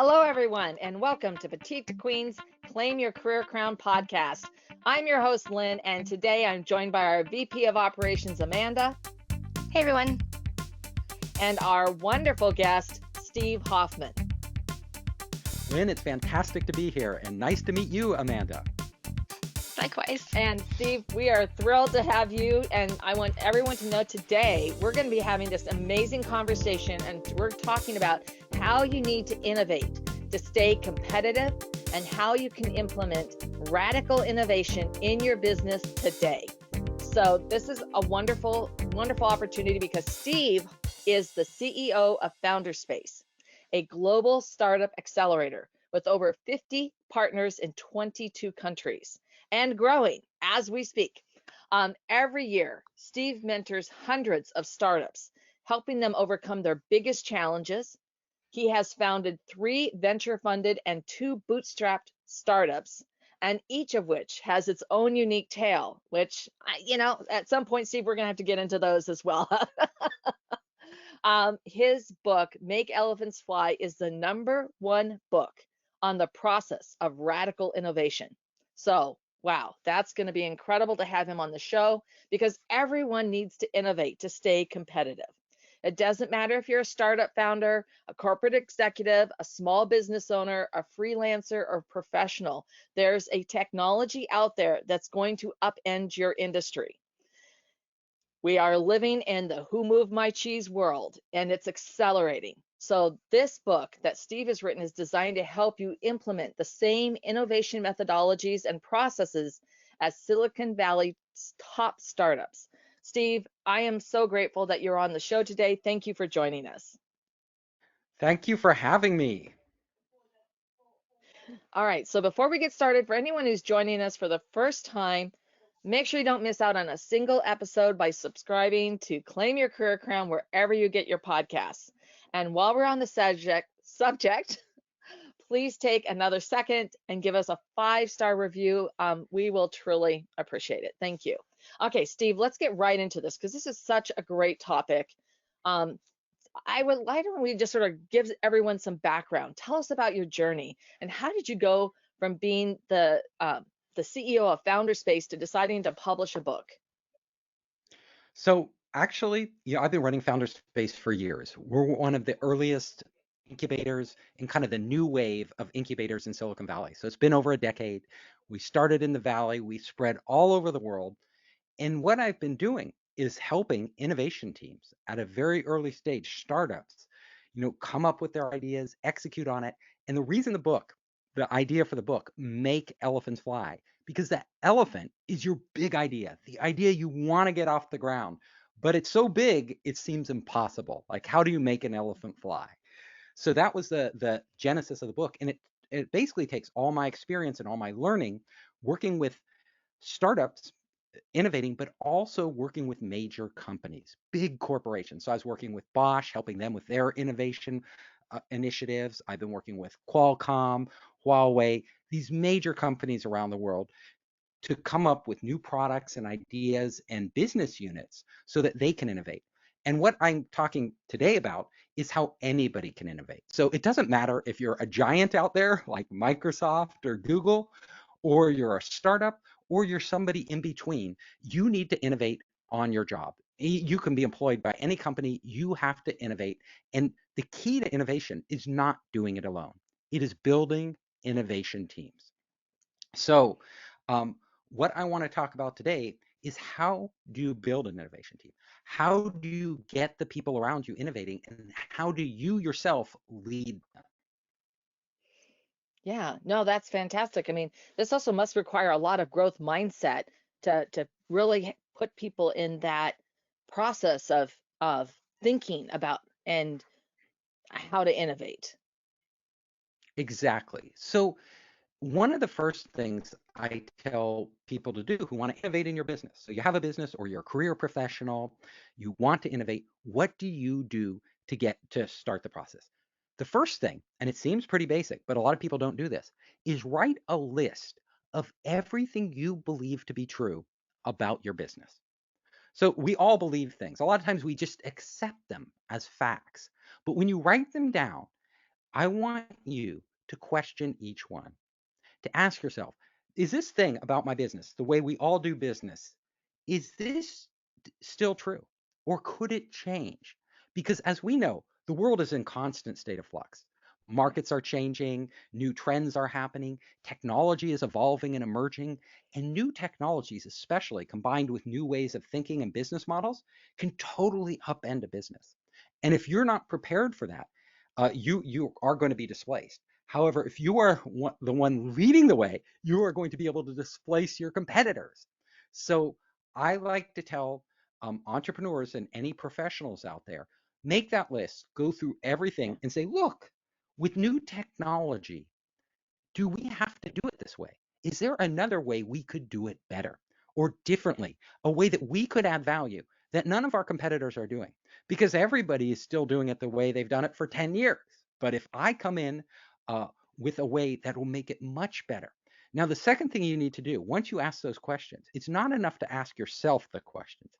Hello, everyone, and welcome to Petite to Queen's Claim Your Career Crown podcast. I'm your host, Lynn, and today I'm joined by our VP of Operations, Amanda, Hey everyone. and our wonderful guest, Steve Hoffman. Lynn, it's fantastic to be here and nice to meet you, Amanda. Likewise. And Steve, we are thrilled to have you. And I want everyone to know today we're going to be having this amazing conversation, and we're talking about how you need to innovate to stay competitive and how you can implement radical innovation in your business today. So this is a wonderful, wonderful opportunity because Steve is the CEO of Founderspace, a global startup accelerator with over 50 partners in 22 countries and growing as we speak. Every year, Steve mentors hundreds of startups, helping them overcome their biggest challenges. He has founded 3 venture-funded and 2 bootstrapped startups, and each of which has its own unique tale, which, at some point, Steve, we're going to have to get into those as well. His book, Make Elephants Fly, is the #1 book on the process of radical innovation. So, wow, that's going to be incredible to have him on the show because everyone needs to innovate to stay competitive. It doesn't matter if you're a startup founder, a corporate executive, a small business owner, a freelancer, or professional. There's a technology out there that's going to upend your industry. We are living in the who moved my cheese world, and it's accelerating. So this book that Steve has written is designed to help you implement the same innovation methodologies and processes as Silicon Valley's top startups. Steve, I am so grateful that you're on the show today. Thank you for joining us. Thank you for having me. All right, so before we get started, for anyone who's joining us for the first time, make sure you don't miss out on a single episode by subscribing to Claim Your Career Crown wherever you get your podcasts. And while we're on the subject, please take another second and give us a 5-star review. We will truly appreciate it. Thank you. Okay, Steve, let's get right into this because this is such a great topic. I would like to we just sort of give everyone some background. Tell us about your journey and how did you go from being the CEO of Founderspace to deciding to publish a book? So actually, I've been running Founderspace for years. We're one of the earliest incubators in kind of the new wave of incubators in Silicon Valley. So it's been over a decade. We started in the Valley, we spread all over the world. And what I've been doing is helping innovation teams at a very early stage, startups, come up with their ideas, execute on it. And the idea for the book, Make Elephants Fly, because the elephant is your big idea, the idea you want to get off the ground, but it's so big, it seems impossible. Like, how do you make an elephant fly? So that was the genesis of the book. And it basically takes all my experience and all my learning working with startups innovating, but also working with major companies, big corporations. So I was working with Bosch, helping them with their innovation initiatives. I've been working with Qualcomm, Huawei, these major companies around the world to come up with new products and ideas and business units so that they can innovate. And what I'm talking today about is how anybody can innovate. So it doesn't matter if you're a giant out there like Microsoft or Google, or you're a startup, or you're somebody in between. You need to innovate on your job. You can be employed by any company. You have to innovate. And the key to innovation is not doing it alone. It is building innovation teams. So what I want to talk about today is how do you build an innovation team? How do you get the people around you innovating? And how do you yourself lead them? Yeah, no, that's fantastic. I mean, this also must require a lot of growth mindset to really put people in that process of thinking about and how to innovate. Exactly. So one of the first things I tell people to do who want to innovate in your business. So you have a business or you're a career professional, you want to innovate. What do you do to get to start the process? The first thing, and it seems pretty basic, but a lot of people don't do this, is write a list of everything you believe to be true about your business. So we all believe things. A lot of times we just accept them as facts. But when you write them down, I want you to question each one, to ask yourself, is this thing about my business, the way we all do business, is this still true? Or could it change? Because as we know, the world is in constant state of flux. Markets are changing, new trends are happening, technology is evolving and emerging, and new technologies, especially combined with new ways of thinking and business models, can totally upend a business. And if you're not prepared for that, you are going to be displaced. However, if you are the one leading the way, you are going to be able to displace your competitors. So I like to tell entrepreneurs and any professionals out there, make that list, go through everything and say, look, with new technology, do we have to do it this way? Is there another way we could do it better or differently? A way that we could add value that none of our competitors are doing? Because everybody is still doing it the way they've done it for 10 years. But if I come in uh, with a way that will make it much better. Now, the second thing you need to do, once you ask those questions, it's not enough to ask yourself the questions.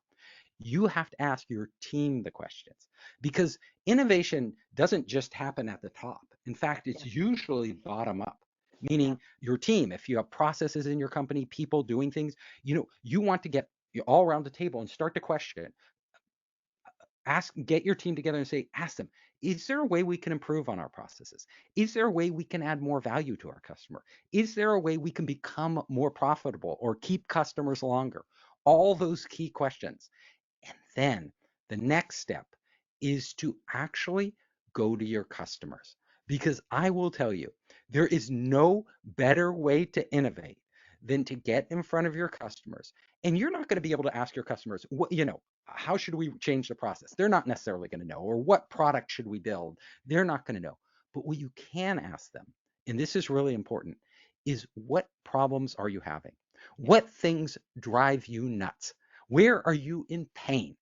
You have to ask your team the questions because innovation doesn't just happen at the top. In fact, Yeah, it's usually bottom up, yeah, meaning your team. If you have processes in your company, people doing things, you want to get all around the table and start to question, get your team together and say, ask them, is there a way we can improve on our processes? Is there a way we can add more value to our customer? Is there a way we can become more profitable or keep customers longer? All those key questions. And then the next step is to actually go to your customers. Because I will tell you, there is no better way to innovate than to get in front of your customers. And you're not going to be able to ask your customers, how should we change the process? They're not necessarily going to know. Or what product should we build? They're not going to know. But what you can ask them, and this is really important, is what problems are you having? yeah, What things drive you nuts? Where are you in pain?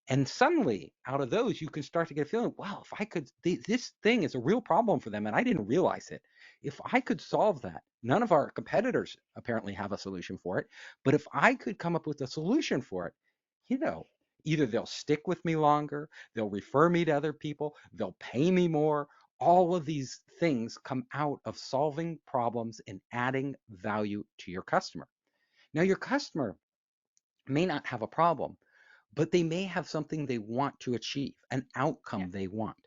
And suddenly, out of those, you can start to get a feeling, wow, if I could, this thing is a real problem for them and I didn't realize it. If I could solve that, none of our competitors apparently have a solution for it. But if I could come up with a solution for it, you know, either they'll stick with me longer, they'll refer me to other people, they'll pay me more. All of these things come out of solving problems and adding value to your customer. Now, your customer may not have a problem, but they may have something they want to achieve, an yeah, outcome they want.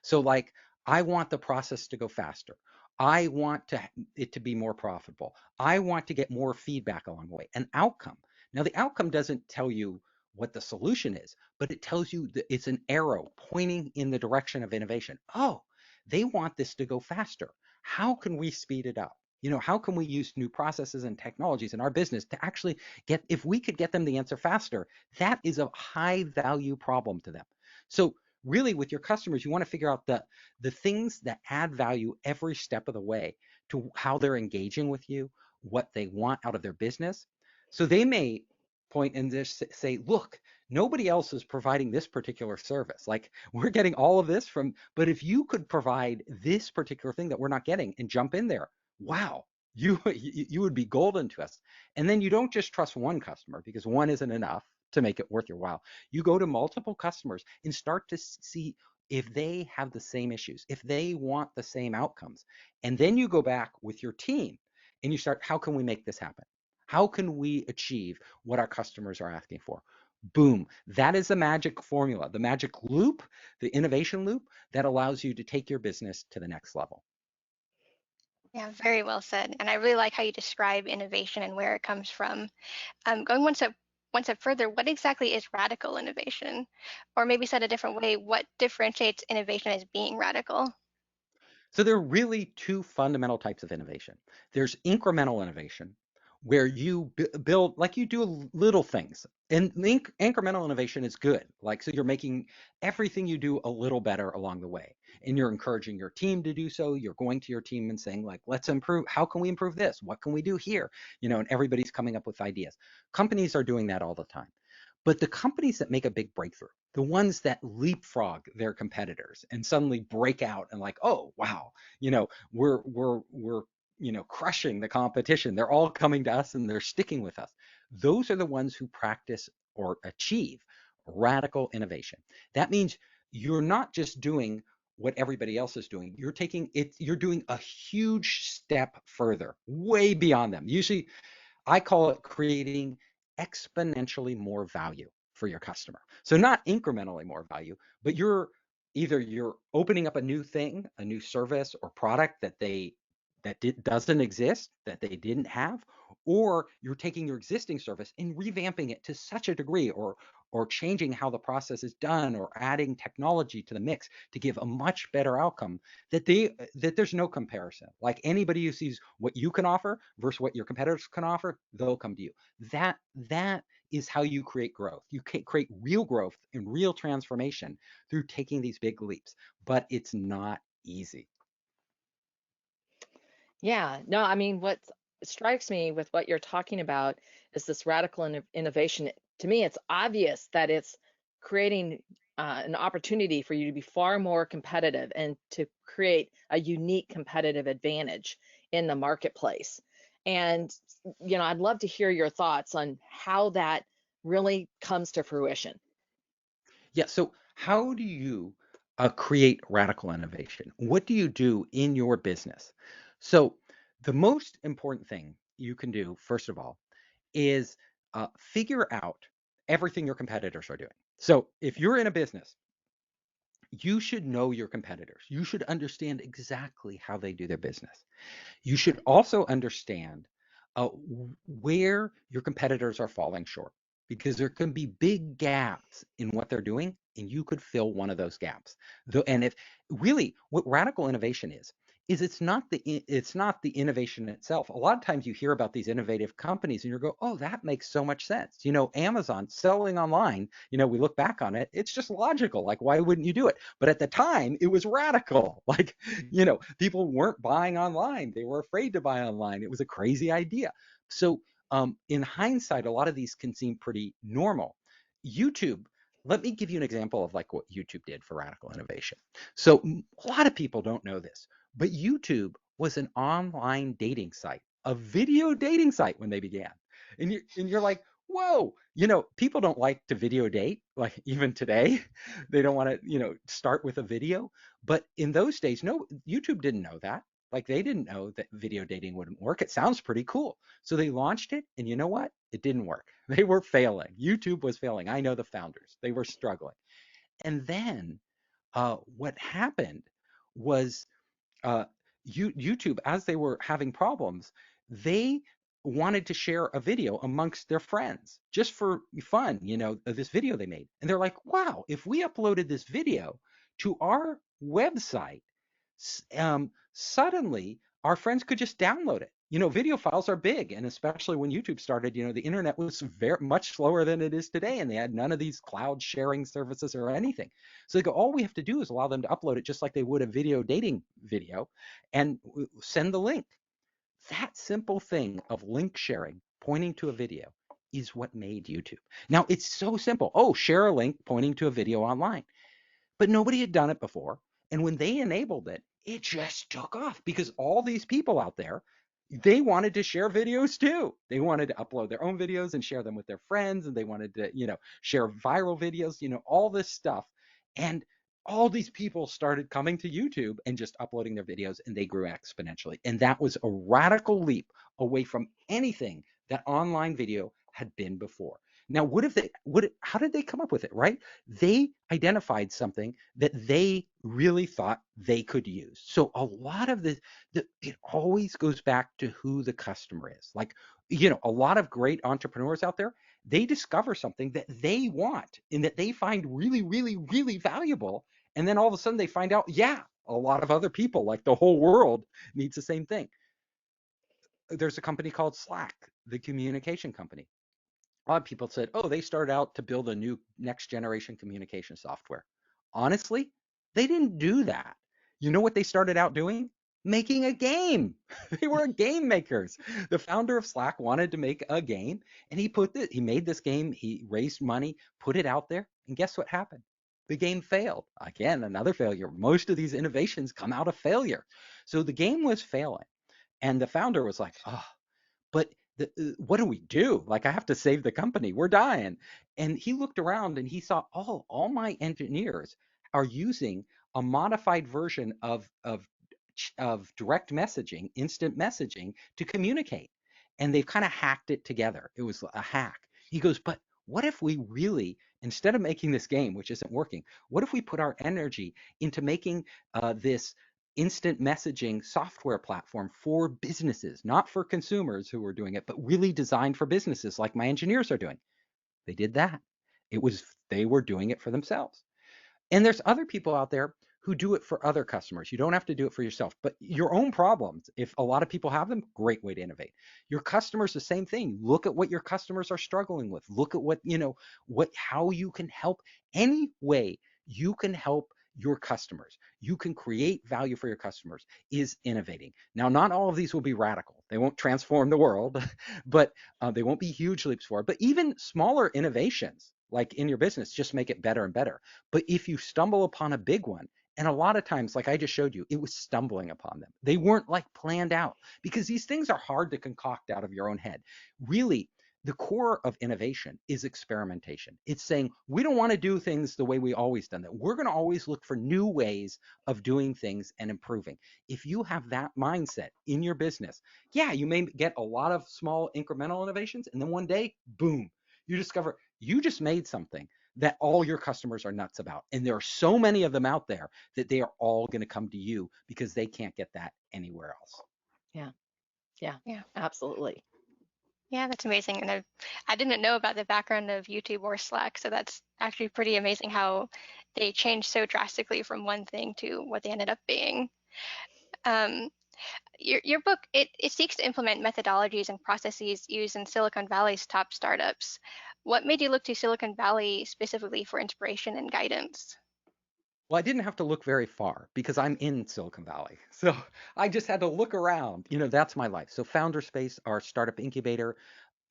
So, like, I want the process to go faster. I want it to be more profitable. I want to get more feedback along the way, an outcome. Now, the outcome doesn't tell you what the solution is, but it tells you that it's an arrow pointing in the direction of innovation. Oh, they want this to go faster. How can we speed it up? How can we use new processes and technologies in our business to actually if we could get them the answer faster, that is a high value problem to them. So really with your customers, you want to figure out the things that add value every step of the way to how they're engaging with you, what they want out of their business. So they may point and just say, look, nobody else is providing this particular service. Like we're getting all of this from, but if you could provide this particular thing that we're not getting and jump in there, wow, you would be golden to us. And then you don't just trust one customer because one isn't enough to make it worth your while. You go to multiple customers and start to see if they have the same issues, if they want the same outcomes. And then you go back with your team and you start, how can we make this happen? How can we achieve what our customers are asking for? Boom. That is the magic formula, the magic loop, the innovation loop that allows you to take your business to the next level. Yeah, very well said. And I really like how you describe innovation and where it comes from. Going one step further, what exactly is radical innovation? Or maybe said a different way, what differentiates innovation as being radical? So there are really two fundamental types of innovation. There's incremental innovation, where you build, like you do little things. And incremental innovation is good. Like, so you're making everything you do a little better along the way. And you're encouraging your team to do so. You're going to your team and saying, like, let's improve. How can we improve this? What can we do here? And everybody's coming up with ideas. Companies are doing that all the time. But the companies that make a big breakthrough, the ones that leapfrog their competitors and suddenly break out and like, oh wow, we're crushing the competition. They're all coming to us and they're sticking with us. Those are the ones who practice or achieve radical innovation. That means you're not just doing what everybody else is doing. You're taking it, you're doing a huge step further, way beyond them. Usually, I call it creating exponentially more value for your customer. So not incrementally more value, but you're opening up a new thing, a new service or product doesn't exist, that they didn't have, or you're taking your existing service and revamping it to such a degree, or changing how the process is done, or adding technology to the mix to give a much better outcome, that there's no comparison. Like anybody who sees what you can offer versus what your competitors can offer, they'll come to you. That is how you create growth. You can create real growth and real transformation through taking these big leaps, but it's not easy. Yeah, no, I mean, what strikes me with what you're talking about is this radical innovation. To me, it's obvious that it's creating an opportunity for you to be far more competitive and to create a unique competitive advantage in the marketplace. And, I'd love to hear your thoughts on how that really comes to fruition. Yeah. So, how do you create radical innovation? What do you do in your business? So, the most important thing you can do, first of all, is figure out everything your competitors are doing. So, if you're in a business, you should know your competitors. You should understand exactly how they do their business. You should also understand where your competitors are falling short, because there can be big gaps in what they're doing, and you could fill one of those gaps. And if really what radical innovation is it's not the innovation itself. A lot of times you hear about these innovative companies and you go, oh, that makes so much sense. Amazon selling online, we look back on it, it's just logical. Like, why wouldn't you do it? But at the time, it was radical. Like, people weren't buying online. They were afraid to buy online. It was a crazy idea. So, in hindsight, a lot of these can seem pretty normal. YouTube, let me give you an example of like what YouTube did for radical innovation. So, a lot of people don't know this, but YouTube was an online dating site, a video dating site when they began. And you're like, whoa, people don't like to video date, like even today. They don't want to, start with a video. But in those days, no, YouTube didn't know that. Like they didn't know that video dating wouldn't work. It sounds pretty cool. So they launched it, and you know what? It didn't work. They were failing. YouTube was failing. I know the founders. They were struggling. And then what happened was uh, YouTube, as they were having problems, they wanted to share a video amongst their friends just for fun, this video they made. And they're like, wow, if we uploaded this video to our website, suddenly our friends could just download it. Video files are big, and especially when YouTube started, the internet was very much slower than it is today, and they had none of these cloud sharing services or anything. So they go, all we have to do is allow them to upload it just like they would a video dating video, and send the link. That simple thing of link sharing, pointing to a video, is what made YouTube. Now it's so simple. Oh, share a link pointing to a video online, but nobody had done it before. And when they enabled it, it just took off, because all these people out there, they wanted to share videos too. They wanted to upload their own videos and share them with their friends, and they wanted to, share viral videos, all this stuff. And all these people started coming to YouTube and just uploading their videos, and they grew exponentially. And that was a radical leap away from anything that online video had been before. Now, how did they come up with it, right? They identified something that they really thought they could use. So a lot of it always goes back to who the customer is. Like, a lot of great entrepreneurs out there, they discover something that they want and that they find really, really, really valuable. And then all of a sudden they find out, yeah, a lot of other people, like the whole world, needs the same thing. There's a company called Slack, the communication company. A lot of people said, oh, they started out to build a new next generation communication software. Honestly, they didn't do that. You know what they started out doing? Making a game. They were game makers. The founder of Slack wanted to make a game, and he made this game, he raised money, put it out there, and guess what happened? The game failed. Again, another failure. Most of these innovations come out of failure. So the game was failing, and the founder was like, oh, but what do we do? Like, I have to save the company. We're dying. And he looked around and he saw, all my engineers are using a modified version of direct messaging, instant messaging to communicate. And they've kind of hacked it together. It was a hack. He goes, but what if we really, instead of making this game, which isn't working, what if we put our energy into making this instant messaging software platform for businesses, not for consumers who are doing it, but really designed for businesses like my engineers are doing? They did that. It was, they were doing it for themselves. And there's other people out there who do it for other customers. You don't have to do it for yourself, but your own problems, if a lot of people have them, great way to innovate. Your customers, the same thing. Look at what your customers are struggling with. Look at what, how you can help. Any way you can help your customers, you can create value for your customers, is innovating. Now, not all of these will be radical. They won't transform the world, but they won't be huge leaps forward. But even smaller innovations, like in your business, just make it better and better. But if you stumble upon a big one, and a lot of times, like I just showed you, it was stumbling upon them. They weren't like planned out, because these things are hard to concoct out of your own head. Really, the core of innovation is experimentation. It's saying we don't want to do things the way we always done them. We're going to always look for new ways of doing things and improving. If you have that mindset in your business, yeah, you may get a lot of small incremental innovations, and then one day, boom, you discover you just made something that all your customers are nuts about. And there are so many of them out there that they are all going to come to you because they can't get that anywhere else. Yeah. Yeah. Yeah. Absolutely. Yeah, that's amazing. And I didn't know about the background of YouTube or Slack, so that's actually pretty amazing how they changed so drastically from one thing to what they ended up being. Um, your book, it seeks to implement methodologies and processes used in Silicon Valley's top startups. What made you look to Silicon Valley specifically for inspiration and guidance? Well, I didn't have to look very far because I'm in Silicon Valley. So I just had to look around. That's my life. So Founder Space, our startup incubator,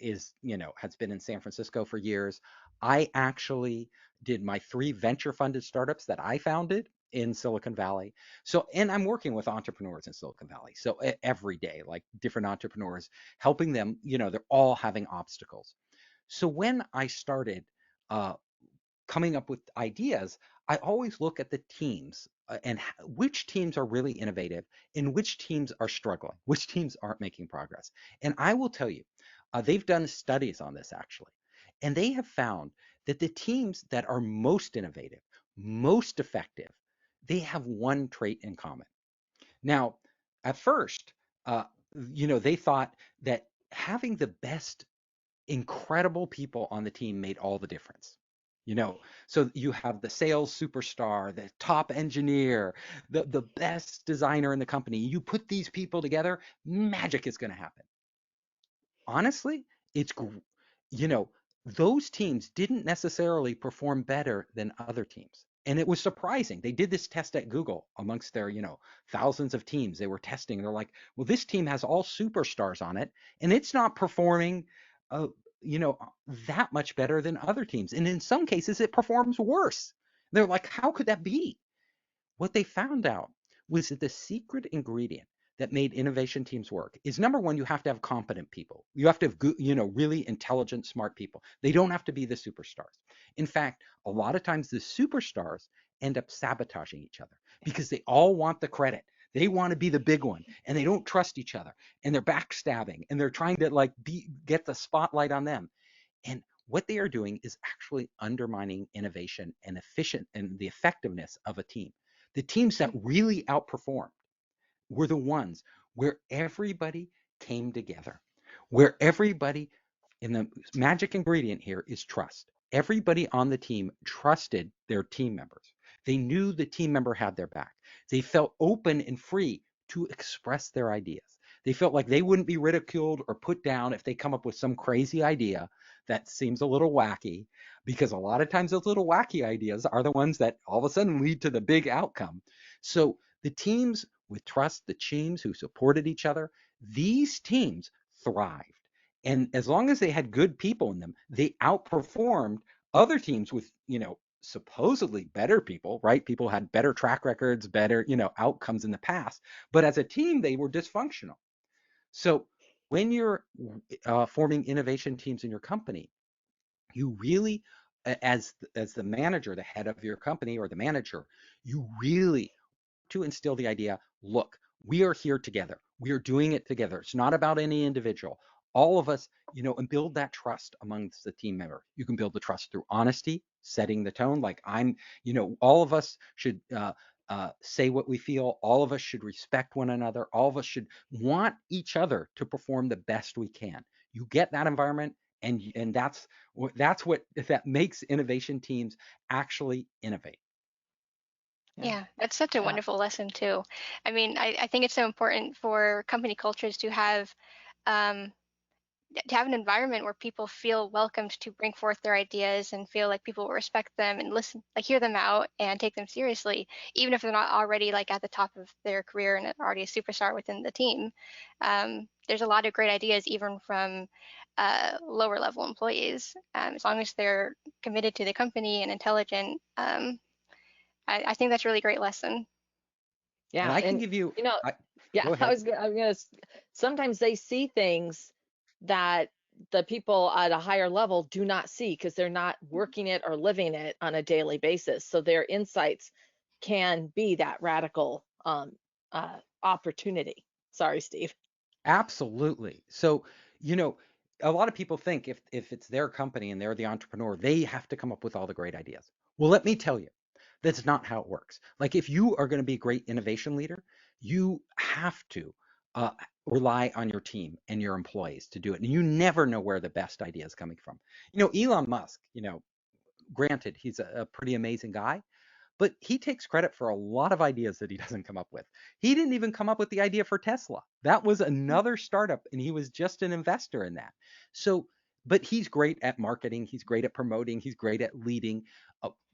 has been in San Francisco for years. I actually did my 3 venture funded startups that I founded in Silicon Valley. So, and I'm working with entrepreneurs in Silicon Valley. So every day, like different entrepreneurs, helping them, they're all having obstacles. So when I started uh, coming up with ideas, I always look at the teams and which teams are really innovative and which teams are struggling, which teams aren't making progress. And I will tell you, they've done studies on this actually, and they have found that the teams that are most innovative, most effective, they have one trait in common. Now, at first, uh, they thought that having the best incredible people on the team made all the difference. So you have the sales superstar, the top engineer, the best designer in the company. You put these people together, magic is going to happen. Honestly, it's you know those teams didn't necessarily perform better than other teams. And it was surprising. They did this test at Google amongst their, thousands of teams they were testing. They're like, well, this team has all superstars on it, and it's not performing, uh, you know, that much better than other teams. And in some cases, it performs worse. They're like, how could that be? What they found out was that the secret ingredient that made innovation teams work is, number one, you have to have competent people. You have to have really intelligent, smart people. They don't have to be the superstars. In fact, a lot of times the superstars end up sabotaging each other because they all want the credit. They want to be the big one, and they don't trust each other, and they're backstabbing, and they're trying to get the spotlight on them. And what they are doing is actually undermining innovation and the effectiveness of a team. The teams that really outperformed were the ones where everybody came together, where everybody, in the magic ingredient here is trust. Everybody on the team trusted their team members. They knew the team member had their back. They felt open and free to express their ideas. They felt like they wouldn't be ridiculed or put down if they come up with some crazy idea that seems a little wacky, because a lot of times those little wacky ideas are the ones that all of a sudden lead to the big outcome. So the teams with trust, the teams who supported each other, these teams thrived. And as long as they had good people in them, they outperformed other teams with, supposedly better people, right? People had better track records, better, outcomes in the past. But as a team, they were dysfunctional. So when you're forming innovation teams in your company, you really as the manager, the head of your company or the manager, you really to instill the idea, look, we are here together. We are doing it together. It's not about any individual. All of us, and build that trust amongst the team member. You can build the trust through honesty, setting the tone. Like all of us should say what we feel. All of us should respect one another. All of us should want each other to perform the best we can. You get that environment, and that's what that makes innovation teams actually innovate. Yeah. Yeah, that's such a Yeah. wonderful lesson too. I mean, I think it's so important for company cultures um, to have an environment where people feel welcomed to bring forth their ideas and feel like people will respect them and listen, like hear them out and take them seriously, even if they're not already like at the top of their career and already a superstar within the team. There's a lot of great ideas even from lower level employees, as long as they're committed to the company and intelligent. I think that's a really great lesson. And Yeah. I can And give you, you know, I yeah, go ahead. I'm gonna sometimes they see things that the people at a higher level do not see because they're not working it or living it on a daily basis. So their insights can be that radical opportunity. Sorry, Steve. Absolutely. So, you know, a lot of people think if it's their company and they're the entrepreneur, they have to come up with all the great ideas. Well, let me tell you, that's not how it works. Like if you are going to be a great innovation leader, you have to uh, rely on your team and your employees to do it. And you never know where the best idea is coming from. Elon Musk, granted, he's a pretty amazing guy, but he takes credit for a lot of ideas that he doesn't come up with. He didn't even come up with the idea for Tesla. That was another startup, and he was just an investor in that. So, but he's great at marketing, he's great at promoting, he's great at leading.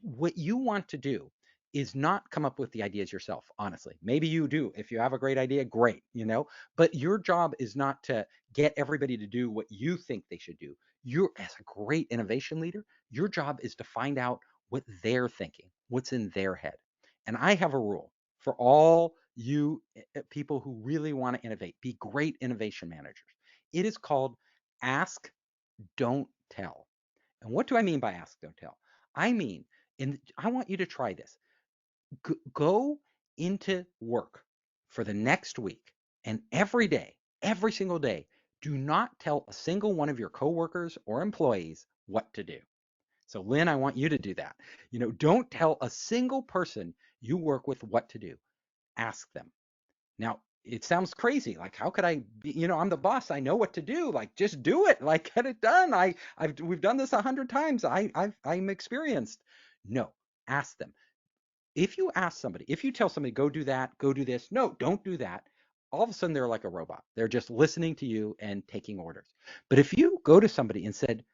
What you want to do is not come up with the ideas yourself, honestly. Maybe you do. If you have a great idea, great, but your job is not to get everybody to do what you think they should do. You're, as a great innovation leader, your job is to find out what they're thinking, what's in their head. And I have a rule for all you people who really want to innovate, be great innovation managers. It is called ask, don't tell. And what do I mean by ask, don't tell? I mean, and I want you to try this. Go into work for the next week and every day, every single day, do not tell a single one of your coworkers or employees what to do. So, Lynn, I want you to do that. Don't tell a single person you work with what to do. Ask them. Now, it sounds crazy. Like, how could I be, I'm the boss. I know what to do. Like, just do it. Like, get it done. We've done this 100 times. I'm experienced. No, ask them. If you ask somebody, if you tell somebody, go do that, go do this, no, don't do that. All of a sudden, they're like a robot. They're just listening to you and taking orders. But if you go to somebody and said,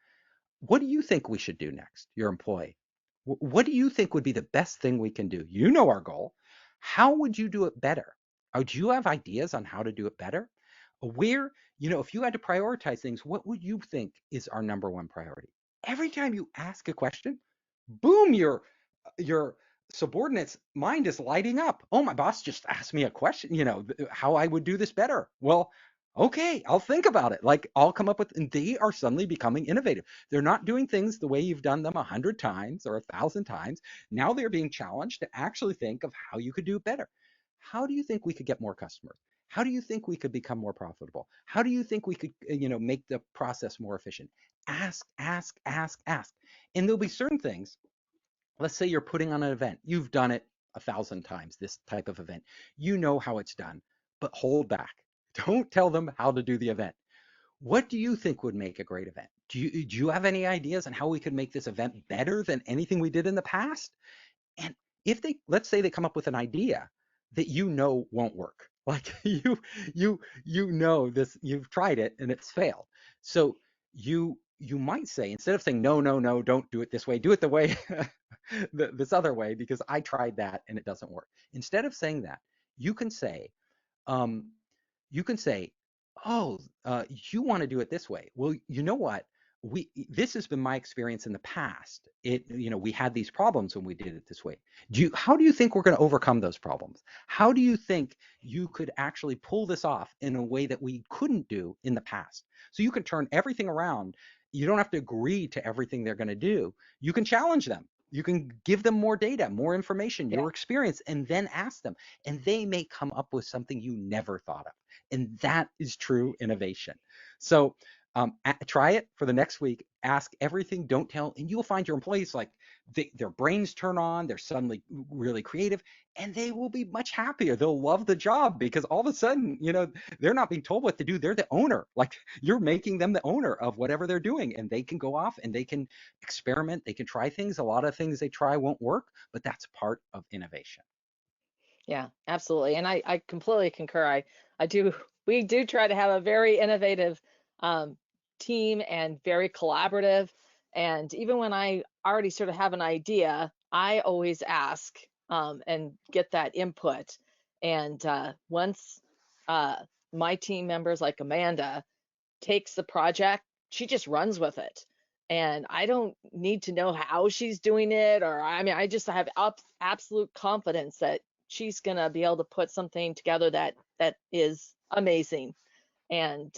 what do you think we should do next, your employee? What do you think would be the best thing we can do? You know our goal. How would you do it better? Do you have ideas on how to do it better? Where, if you had to prioritize things, what would you think is our number one priority? Every time you ask a question, boom, your subordinate's mind is lighting up. Oh, my boss just asked me a question, how I would do this better. Well, okay, I'll think about it. Like I'll come up with, and they are suddenly becoming innovative. They're not doing things the way you've done them 100 times or 1,000 times. Now they're being challenged to actually think of how you could do it better. How do you think we could get more customers? How do you think we could become more profitable? How do you think we could, make the process more efficient? Ask, ask, ask, ask. And there'll be certain things. Let's say you're putting on an event. You've done it 1,000 times, this type of event. You know how it's done, but hold back. Don't tell them how to do the event. What do you think would make a great event? Do you have any ideas on how we could make this event better than anything we did in the past? And if let's say they come up with an idea that won't work, like you know this, you've tried it and it's failed. So you might say, instead of saying no, no, no, don't do it this way, do it the way this other way because I tried that and it doesn't work. Instead of saying that, you can say, um, you can say, oh, you want to do it this way. Well, you know what? This has been my experience in the past. We had these problems when we did it this way. How do you think we're going to overcome those problems? How do you think you could actually pull this off in a way that we couldn't do in the past? So you can turn everything around You don't have to agree to everything they're going to do. You can challenge them. You can give them more data, more information, Yeah. your experience, and then ask them. And they may come up with something you never thought of. And that is true innovation. So try it for the next week. Ask everything, don't tell, and you'll find your employees like their brains turn on. They're suddenly really creative, and they will be much happier. They'll love the job because all of a sudden, they're not being told what to do. They're the owner. Like you're making them the owner of whatever they're doing, and they can go off and they can experiment. They can try things. A lot of things they try won't work, but that's part of innovation. Yeah, absolutely. And I completely concur. I do, we do try to have a very innovative um, team and very collaborative. And even when I already sort of have an idea, I always ask and get that input. And once uh, my team members, like Amanda, takes the project, she just runs with it. And I don't need to know how she's doing it, or I mean, I just have absolute confidence that she's gonna be able to put something together that is amazing. And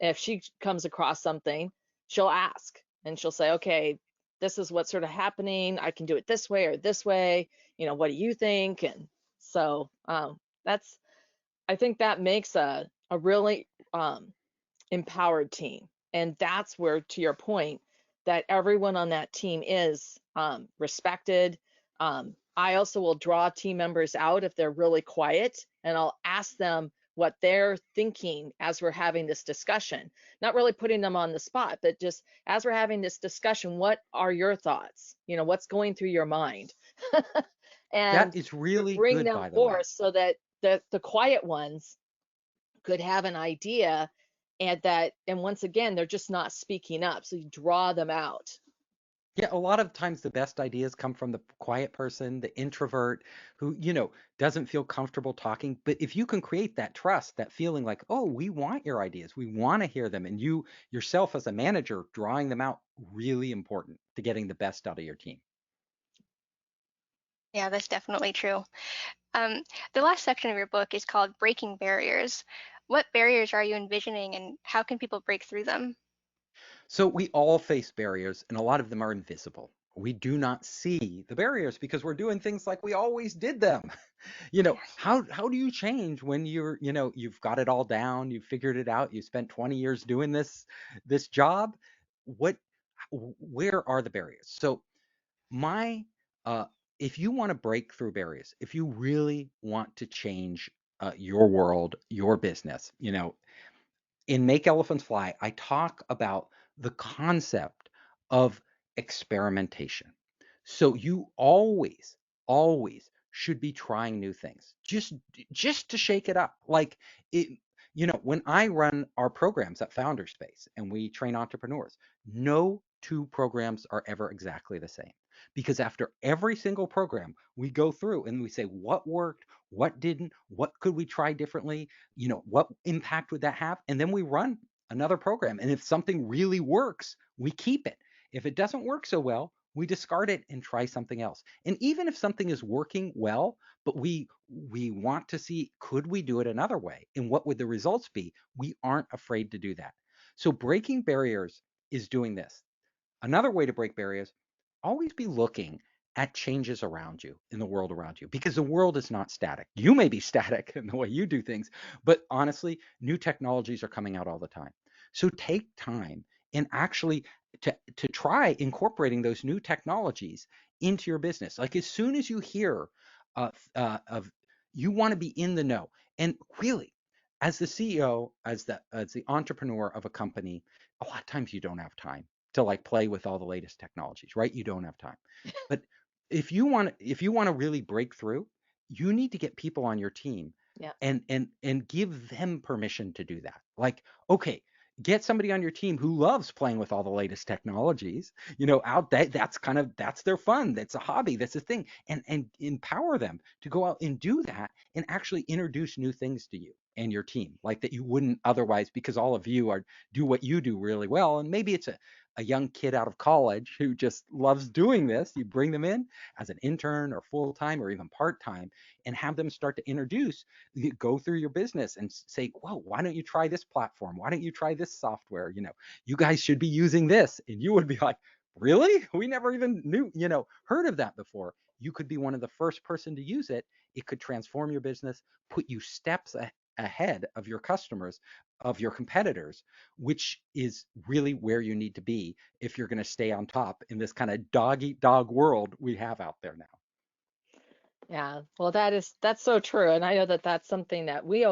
if she comes across something, she'll ask and she'll say, okay, this is what's sort of happening. I can do it this way or this way. What do you think? And so that's, I think that makes a really empowered team. And that's where, to your point, that everyone on that team is respected. I also will draw team members out if they're really quiet, and I'll ask them what they're thinking as we're having this discussion. Not really putting them on the spot, but just as we're having this discussion, what are your thoughts? What's going through your mind? That And is to really bring good, them by the way. forth so that the quiet ones could have an idea, and once again they're just not speaking up, so you draw them out. Yeah, a lot of times the best ideas come from the quiet person, the introvert who, doesn't feel comfortable talking. But if you can create that trust, that feeling like, oh, we want your ideas, we want to hear them, and you yourself as a manager drawing them out, really important to getting the best out of your team. Yeah, that's definitely true. Um, the last section of your book is called Breaking Barriers. What barriers are you envisioning and how can people break through them? So we all face barriers, and a lot of them are invisible. We do not see the barriers because we're doing things like we always did them. Yeah. How do you change when you've got it all down, you've figured it out, you spent 20 years doing this job? What where are the barriers? So my uh if you want to break through barriers, if you really want to change your world, your business, in Make Elephants Fly, I talk about the concept of experimentation. So you always should be trying new things, just to shake it up. Like it, when I run our programs at Founderspace and we train entrepreneurs, no two programs are ever exactly the same. Because after every single program, we go through and we say what worked, what didn't, what could we try differently, what impact would that have? And then we run another program. And if something really works, we keep it. If it doesn't work so well, we discard it and try something else. And even if something is working well, but we want to see could we do it another way and what would the results be, we aren't afraid to do that. So breaking barriers is doing this. Another way to break barriers, always be looking at changes around you in the world around you because the world is not static. You may be static in the way you do things, but honestly, new technologies are coming out all the time. So take time and actually to try incorporating those new technologies into your business. Like as soon as you hear of you want to be in the know. And really, as the CEO, as the entrepreneur of a company, a lot of times you don't have time to like play with all the latest technologies, right? You don't have time. But if you want to really break through, you need to get people on your team Yeah. and give them permission to do that. Like, okay, get somebody on your team who loves playing with all the latest technologies, out that's their fun, that's a hobby, that's a thing, and empower them to go out and do that and actually introduce new things to you and your team, like that you wouldn't otherwise, because all of you are do what you do really well. And maybe it's a young kid out of college who just loves doing this. You bring them in as an intern or full time or even part time and have them start to introduce, you go through your business and say, whoa, why don't you try this platform? Why don't you try this software? You guys should be using this. And you would be like, really? We never even knew, heard of that before. You could be one of the first person to use it. It could transform your business, put you steps ahead of your customers, of your competitors, which is really where you need to be if you're going to stay on top in this kind of dog eat dog world we have out there now. Yeah, well, that's so true, and I know that that's something that we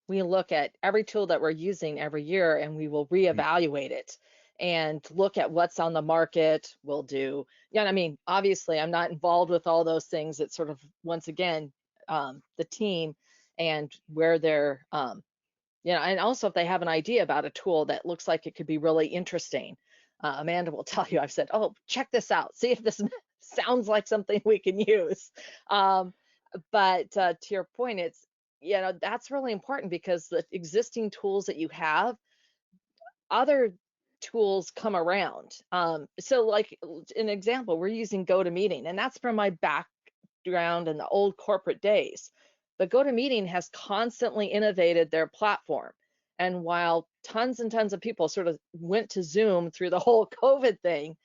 look at every tool that we're using every year, and we will Mm. reevaluate it and look at what's on the market. We'll do, yeah. I mean, obviously, I'm not involved with all those things. It's sort of once again the team and where they're, and also if they have an idea about a tool that looks like it could be really interesting. Amanda will tell you, I've said, oh, check this out, see if this sounds like something we can use. Um, but to your point, that's really important because the existing tools that you have, other tools come around. So like an example, we're using GoToMeeting, and that's from my background in the old corporate days. But GoToMeeting has constantly innovated their platform. And while tons and tons of people sort of went to Zoom through the whole COVID thing,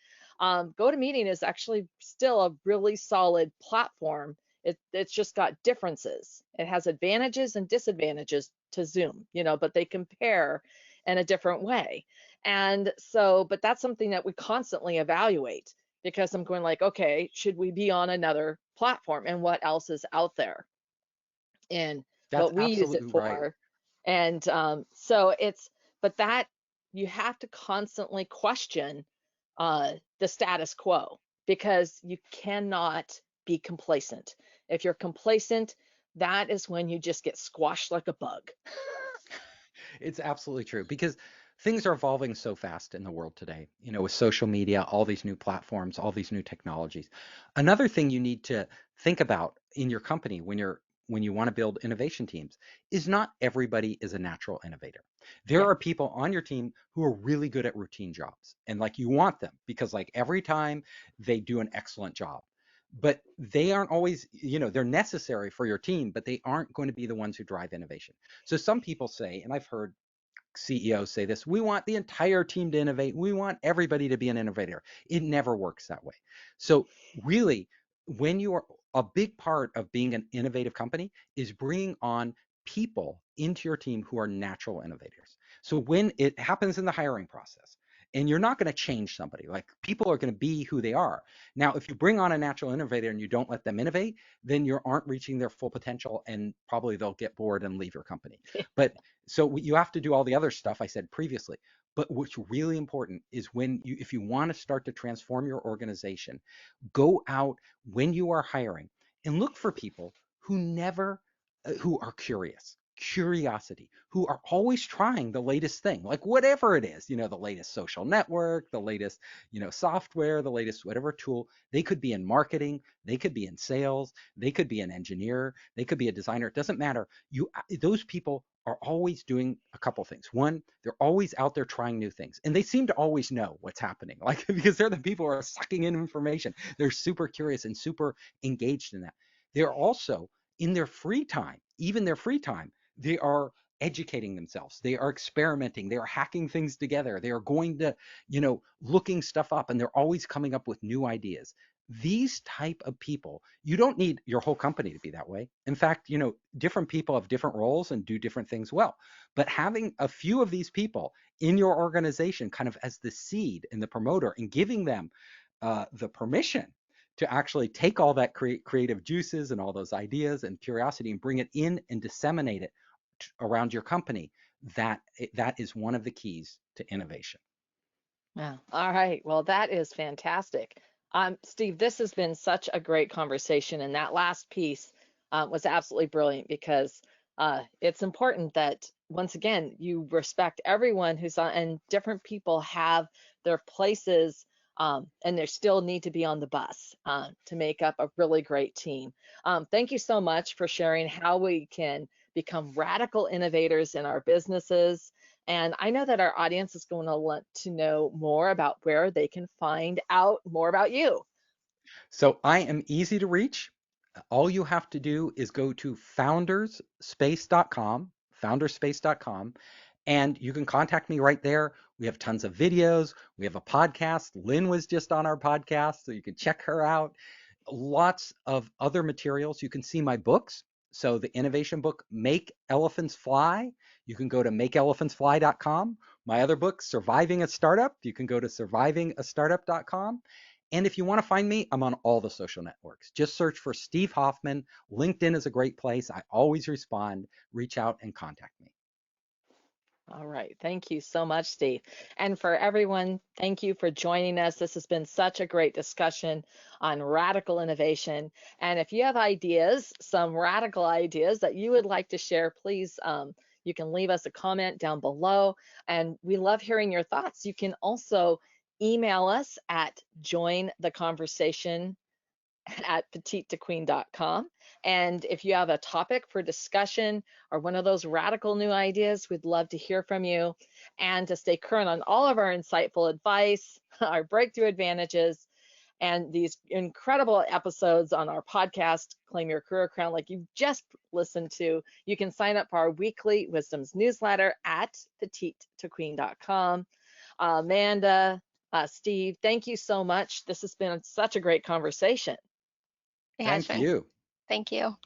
GoToMeeting is actually still a really solid platform. It's just got differences. It has advantages and disadvantages to Zoom, but they compare in a different way. And so, but that's something that we constantly evaluate because I'm going like, okay, should we be on another platform and what else is out there and That's what we use it absolutely right. for? And so but that you have to constantly question the status quo because you cannot be complacent. If you're complacent, that is when you just get squashed like a bug. It's absolutely true because things are evolving so fast in the world today, with social media, all these new platforms, all these new technologies. Another thing you need to think about in your company when you want to build innovation teams is not everybody is a natural innovator. There Yeah. are people on your team who are really good at routine jobs and like you want them because like every time they do an excellent job. But they aren't always, they're necessary for your team, but they aren't going to be the ones who drive innovation. So some people say, and I've heard CEOs say this, we want the entire team to innovate. We want everybody to be an innovator. It never works that way. So really, when you are a big part of being an innovative company is bringing on people into your team who are natural innovators. So when it happens in the hiring process, and you're not going to change somebody, like people are going to be who they are. Now, if you bring on a natural innovator and you don't let them innovate, then you aren't reaching their full potential and probably they'll get bored and leave your company. But so you have to do all the other stuff I said previously. But what's really important is if you want to start to transform your organization, go out when you are hiring and look for people who are curiosity, who are always trying the latest thing, like whatever it is, the latest social network, the latest, software, the latest whatever tool. They could be in marketing, they could be in sales, they could be an engineer, they could be a designer. It doesn't matter. Those people are always doing a couple things. One, they're always out there trying new things, and they seem to always know what's happening, like because they're the people who are sucking in information. They're super curious and super engaged in that. They're also in their free time, even their free time, they are educating themselves. They are experimenting. They are hacking things together. They are going to, looking stuff up, and they're always coming up with new ideas. These type of people, you don't need your whole company to be that way. In fact, different people have different roles and do different things well. But having a few of these people in your organization kind of as the seed and the promoter and giving them the permission to actually take all that creative juices and all those ideas and curiosity and bring it in and disseminate it around your company, that is one of the keys to innovation. Yeah. All right. Well, that is fantastic. Steve, this has been such a great conversation, and that last piece was absolutely brilliant because it's important that once again you respect everyone who's on, and different people have their places, and they still need to be on the bus to make up a really great team. Thank you so much for sharing how we can become radical innovators in our businesses. And I know that our audience is going to want to know more about where they can find out more about you. So I am easy to reach. All you have to do is go to founderspace.com, and you can contact me right there. We have tons of videos. We have a podcast. Lynn was just on our podcast, so you can check her out. Lots of other materials. You can see my books. So the innovation book, Make Elephants Fly, you can go to makeelephantsfly.com. My other book, Surviving a Startup, you can go to survivingastartup.com. And if you want to find me, I'm on all the social networks. Just search for Steve Hoffman. LinkedIn is a great place. I always respond. Reach out and contact me. All right. Thank you so much, Steve. And for everyone, thank you for joining us. This has been such a great discussion on radical innovation. And if you have ideas, some radical ideas that you would like to share, please, you can leave us a comment down below. And we love hearing your thoughts. You can also email us at jointheconversation at petitetoqueen.com. And if you have a topic for discussion or one of those radical new ideas, we'd love to hear from you. And to stay current on all of our insightful advice, our breakthrough advantages, and these incredible episodes on our podcast, Claim Your Career Crown, like you've just listened to, you can sign up for our weekly Wisdoms newsletter at petitetoqueen.com. Amanda, Steve, thank you so much. This has been such a great conversation. It has Thank been. you. Thank you.